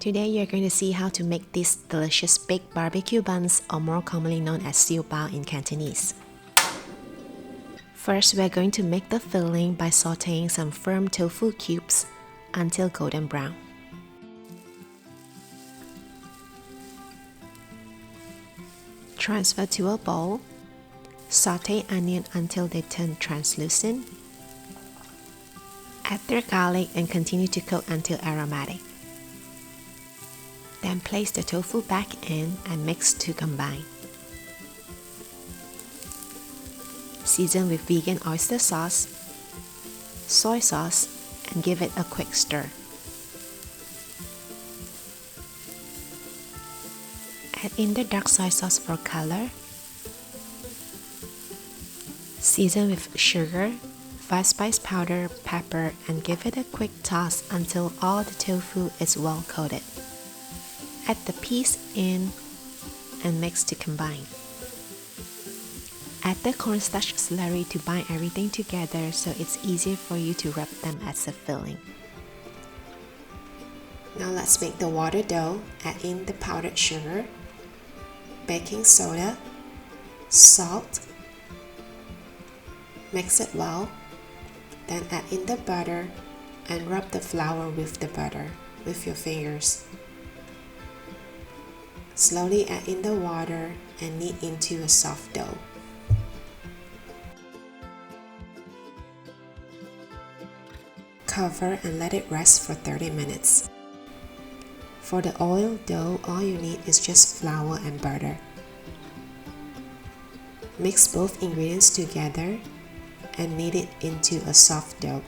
Today you're going to see how to make these delicious baked barbecue buns, or more commonly known as Siew bao in Cantonese. First, we're going to make the filling by sauteing some firm tofu cubes until golden brown. Transfer to a bowl. Saute onion until they turn translucent. Add their garlic and continue to cook until aromatic. Then place the tofu back in and mix to combine. Season with vegan oyster sauce, soy sauce, and give it a quick stir. Add in the dark soy sauce for color. Season with sugar, 5-spice powder, pepper, and give it a quick toss until all the tofu is well coated. Add the peas in and mix to combine. Add the cornstarch slurry to bind everything together so it's easier for you to wrap them as a filling. Now let's make the water dough. Add in the powdered sugar, baking soda, salt. Mix it well. Then add in the butter and rub the flour with the butter with your fingers. Slowly add in the water and knead into a soft dough. Cover and let it rest for 30 minutes. For the oil dough, all you need is just flour and butter. Mix both ingredients together and knead it into a soft dough.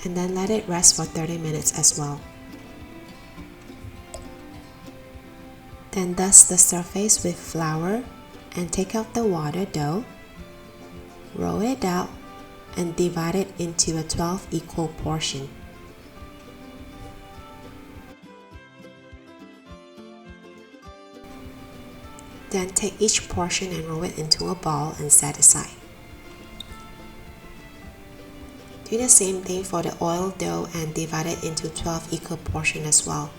And then let it rest for 30 minutes as well. Then dust the surface with flour and take out the water dough. Roll it out and divide it into a 12 equal portion. Then take each portion and roll it into a ball and set aside. Do the same thing for the oil dough and divide it into 12 equal portions as well.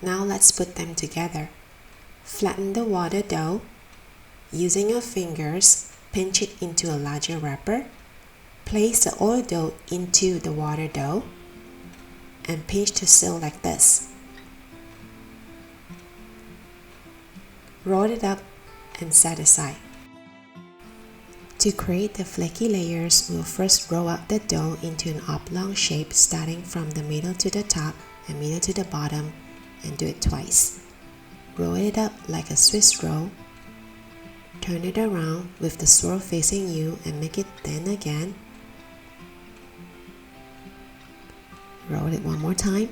Now let's put them together. Flatten the water dough. Using your fingers, pinch it into a larger wrapper. Place the oil dough into the water dough and pinch to seal like this. Roll it up and set aside. To create the flaky layers, we'll first roll out the dough into an oblong shape starting from the middle to the top and middle to the bottom, and do it twice. Roll it up like a Swiss roll. Turn it around with the swirl facing you and make it thin again. Roll it one more time.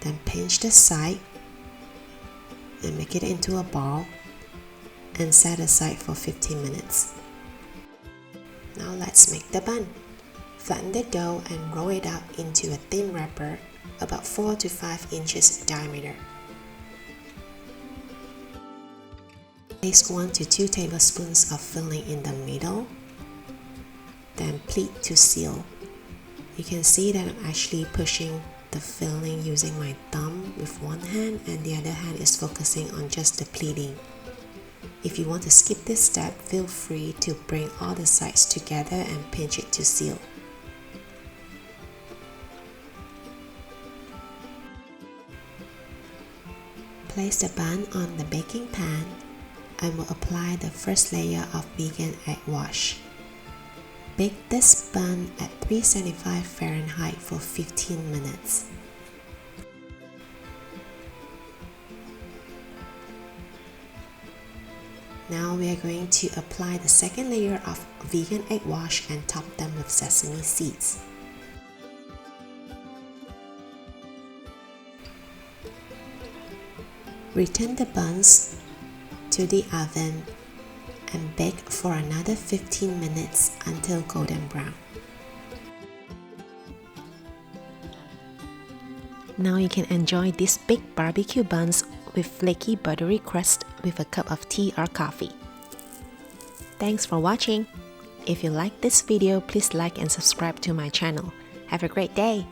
Then pinch the side and make it into a ball and set aside for 15 minutes. Now let's make the bun. Flatten the dough and roll it out into a thin wrapper about 4 to 5 inches diameter. Place 1 to 2 tablespoons of filling in the middle. Then pleat to seal. You can see that I'm actually pushing the filling using my thumb with one hand, and the other hand is focusing on just the pleating. If you want to skip this step, feel free to bring all the sides together and pinch it to seal. Place the bun on the baking pan and we'll apply the first layer of vegan egg wash. Bake this bun at 375 Fahrenheit for 15 minutes. Now we are going to apply the second layer of vegan egg wash and top them with sesame seeds. Return the buns to the oven and bake for another 15 minutes until golden brown. Now you can enjoy these baked barbecue buns with flaky buttery crust with a cup of tea or coffee. Thanks for watching. If you like this video, please like and subscribe to my channel. Have a great day!